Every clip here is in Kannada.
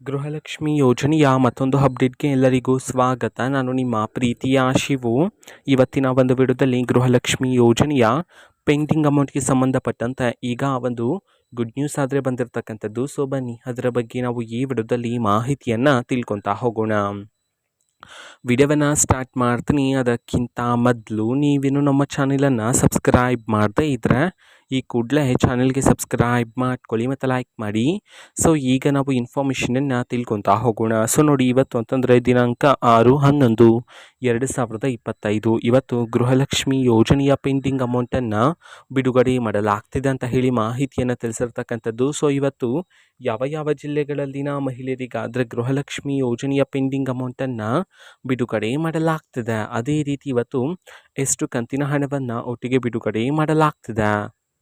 ಗೃಹಲಕ್ಷ್ಮಿ ಯೋಜನೆಯ ಮತ್ತೊಂದು ಅಪ್ಡೇಟ್ಗೆ ಎಲ್ಲರಿಗೂ ಸ್ವಾಗತ. ನಾನು ನಿಮ್ಮ ಪ್ರೀತಿಯ ಶಿವು. ಇವತ್ತಿನ ಒಂದು ವಿಡಿಯೋದಲ್ಲಿ ಗೃಹಲಕ್ಷ್ಮಿ ಯೋಜನೆಯ ಪೆಂಡಿಂಗ್ ಅಮೌಂಟ್ಗೆ ಸಂಬಂಧಪಟ್ಟಂತೆ ಈಗ ಒಂದು ಗುಡ್ ನ್ಯೂಸ್ ಆದರೆ ಬಂದಿರತಕ್ಕಂಥದ್ದು. ಸೊ ಬನ್ನಿ ಅದರ ಬಗ್ಗೆ ನಾವು ಈ ವಿಡಿಯೋದಲ್ಲಿ ಮಾಹಿತಿಯನ್ನು ತಿಳ್ಕೊತಾ ಹೋಗೋಣ. ವಿಡಿಯೋವನ್ನು ಸ್ಟಾರ್ಟ್ ಮಾಡ್ತೀನಿ. ಅದಕ್ಕಿಂತ ಮೊದಲು ನೀವೇನು ನಮ್ಮ ಚಾನಲನ್ನು ಸಬ್ಸ್ಕ್ರೈಬ್ ಮಾಡದೇ ಇದ್ದರೆ ಈ ಕೂಡಲೇ ಚಾನಲ್ಗೆ ಸಬ್ಸ್ಕ್ರೈಬ್ ಮಾಡ್ಕೊಳ್ಳಿ ಮತ್ತು ಲೈಕ್ ಮಾಡಿ. ಸೊ ಈಗ ನಾವು ಇನ್ಫಾರ್ಮೇಷನನ್ನು ತಿಳ್ಕೊತಾ ಹೋಗೋಣ. ಸೊ ನೋಡಿ, ಇವತ್ತು ಅಂತಂದರೆ ದಿನಾಂಕ 6/11/2025 ಇವತ್ತು ಗೃಹಲಕ್ಷ್ಮಿ ಯೋಜನೆಯ ಪೆಂಡಿಂಗ್ ಅಮೌಂಟನ್ನು ಬಿಡುಗಡೆ ಮಾಡಲಾಗ್ತಿದೆ ಅಂತ ಹೇಳಿ ಮಾಹಿತಿಯನ್ನು ತಿಳಿಸಿರ್ತಕ್ಕಂಥದ್ದು. ಸೊ ಇವತ್ತು ಯಾವ ಜಿಲ್ಲೆಗಳಲ್ಲಿನ ಮಹಿಳೆಯರಿಗಾದರೆ ಗೃಹಲಕ್ಷ್ಮಿ ಯೋಜನೆಯ ಪೆಂಡಿಂಗ್ ಅಮೌಂಟನ್ನು ಬಿಡುಗಡೆ ಮಾಡಲಾಗ್ತಿದೆ, ಅದೇ ರೀತಿ ಇವತ್ತು ಎಷ್ಟು ಕಂತಿನ ಹಣವನ್ನು ಒಟ್ಟಿಗೆ ಬಿಡುಗಡೆ ಮಾಡಲಾಗ್ತಿದೆ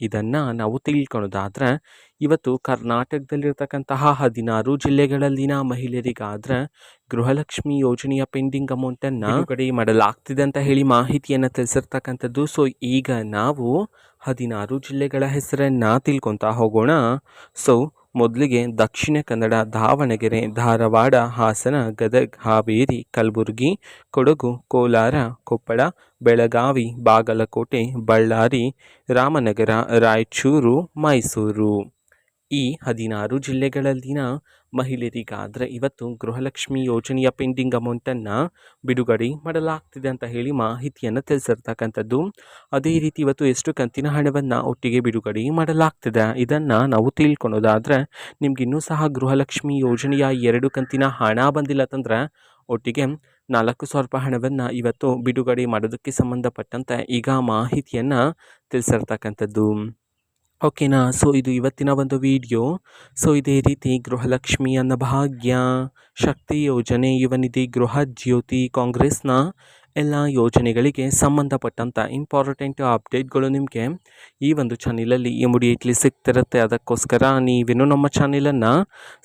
ಇದನ್ನು ನಾವು ತಿಳ್ಕೊಳ್ಳೋದಾದರೆ, ಇವತ್ತು ಕರ್ನಾಟಕದಲ್ಲಿರ್ತಕ್ಕಂತಹ 16 ಜಿಲ್ಲೆಗಳಲ್ಲಿನ ಮಹಿಳೆಯರಿಗಾದರೆ ಗೃಹಲಕ್ಷ್ಮಿ ಯೋಜನೆಯ ಪೆಂಡಿಂಗ್ ಅಮೌಂಟನ್ನು ಬಿಡುಗಡೆ ಮಾಡಲಾಗ್ತಿದೆ ಅಂತ ಹೇಳಿ ಮಾಹಿತಿಯನ್ನು ತಿಳಿಸಿರ್ತಕ್ಕಂಥದ್ದು. ಸೊ ಈಗ ನಾವು 16 ಜಿಲ್ಲೆಗಳ ಹೆಸರನ್ನು ತಿಳ್ಕೊತಾ ಹೋಗೋಣ. ಸೊ ಮೊದಲಿಗೆ ದಕ್ಷಿಣ ಕನ್ನಡ, ದಾವಣಗೆರೆ, ಧಾರವಾಡ, ಹಾಸನ, ಗದಗ, ಹಾವೇರಿ, ಕಲಬುರಗಿ, ಕೊಡಗು, ಕೋಲಾರ, ಕೊಪ್ಪಳ, ಬೆಳಗಾವಿ, ಬಾಗಲಕೋಟೆ, ಬಳ್ಳಾರಿ, ರಾಮನಗರ, ರಾಯಚೂರು, ಮೈಸೂರು. ಈ 16 ಜಿಲ್ಲೆಗಳಲ್ಲಿನ ಮಹಿಳೆಯರಿಗಾದರೆ ಇವತ್ತು ಗೃಹಲಕ್ಷ್ಮಿ ಯೋಜನೆಯ ಪೆಂಡಿಂಗ್ ಅಮೌಂಟನ್ನು ಬಿಡುಗಡೆ ಮಾಡಲಾಗ್ತಿದೆ ಅಂತ ಹೇಳಿ ಮಾಹಿತಿಯನ್ನು ತಿಳಿಸಿರ್ತಕ್ಕಂಥದ್ದು. ಅದೇ ರೀತಿ ಇವತ್ತು ಎಷ್ಟು ಕಂತಿನ ಹಣವನ್ನು ಒಟ್ಟಿಗೆ ಬಿಡುಗಡೆ ಮಾಡಲಾಗ್ತಿದೆ ಇದನ್ನು ನಾವು ತಿಳ್ಕೊಳೋದಾದರೆ, ನಿಮಗಿನ್ನೂ ಸಹ ಗೃಹಲಕ್ಷ್ಮಿ ಯೋಜನೆಯ 2 ಕಂತಿನ ಹಣ ಬಂದಿಲ್ಲ ಅಂತಂದರೆ ಒಟ್ಟಿಗೆ 4,000 ರೂಪಾಯಿ ಹಣವನ್ನು ಇವತ್ತು ಬಿಡುಗಡೆ ಮಾಡೋದಕ್ಕೆ ಸಂಬಂಧಪಟ್ಟಂತೆ ಈಗ ಮಾಹಿತಿಯನ್ನು ತಿಳಿಸಿರ್ತಕ್ಕಂಥದ್ದು. ಓಕೆನಾ. ಸೊ ಇದು ಇವತ್ತಿನ ಒಂದು ವಿಡಿಯೋ. ಸೊ ಇದೇ ರೀತಿ ಗೃಹಲಕ್ಷ್ಮಿ ಅನ್ನಭಾಗ್ಯ, ಶಕ್ತಿ ಯೋಜನೆ, ಯುವ ನಿಧಿ, ಗೃಹ ಜ್ಯೋತಿ, ಕಾಂಗ್ರೆಸ್ನ ಎಲ್ಲ ಯೋಜನೆಗಳಿಗೆ ಸಂಬಂಧಪಟ್ಟಂಥ ಇಂಪಾರ್ಟೆಂಟ್ ಅಪ್ಡೇಟ್ಗಳು ನಿಮಗೆ ಈ ಒಂದು ಚಾನಲಲ್ಲಿ ಇಮಿಡಿಯೇಟ್ಲಿ ಸಿಗ್ತಿರುತ್ತೆ. ಅದಕ್ಕೋಸ್ಕರ ನೀವೇನು ನಮ್ಮ ಚಾನಲನ್ನು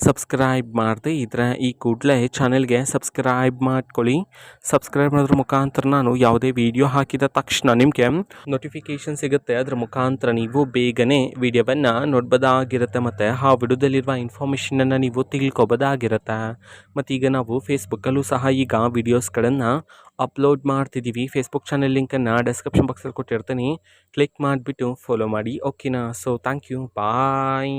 ಸಬ್ಸ್ಕ್ರೈಬ್ ಮಾಡದೇ ಇದ್ದರೆ ಈ ಕೂಡಲೇ ಚಾನಲ್ಗೆ ಸಬ್ಸ್ಕ್ರೈಬ್ ಮಾಡ್ಕೊಳ್ಳಿ. ಸಬ್ಸ್ಕ್ರೈಬ್ ಮಾಡೋದ್ರ ಮುಖಾಂತರ ನಾನು ಯಾವುದೇ ವಿಡಿಯೋ ಹಾಕಿದ ತಕ್ಷಣ ನಿಮಗೆ ನೋಟಿಫಿಕೇಷನ್ ಸಿಗುತ್ತೆ. ಅದರ ಮುಖಾಂತರ ನೀವು ಬೇಗನೆ ವಿಡಿಯೋವನ್ನು ನೋಡ್ಬೋದಾಗಿರುತ್ತೆ ಮತ್ತು ಆ ವಿಡಿಯೋದಲ್ಲಿರುವ ಇನ್ಫಾರ್ಮೇಷನನ್ನು ನೀವು ತಿಳ್ಕೊಬೋದಾಗಿರುತ್ತೆ. ಮತ್ತು ಈಗ ನಾವು ಫೇಸ್ಬುಕ್ಕಲ್ಲೂ ಸಹ ಈಗ ವಿಡಿಯೋಸ್ಗಳನ್ನು ಅಪ್ಲೋಡ್ ಮಾಡ್ತಿದ್ದೀವಿ. ಫೇಸ್ಬುಕ್ ಚಾನಲ್ ಲಿಂಕನ್ನು ಡಿಸ್ಕ್ರಿಪ್ಷನ್ ಬಾಕ್ಸಲ್ಲಿ ಕೊಟ್ಟಿರ್ತೀನಿ, ಕ್ಲಿಕ್ ಮಾಡಿಬಿಟ್ಟು ಫಾಲೋ ಮಾಡಿ. ಓಕೆನಾ. So thank you, bye.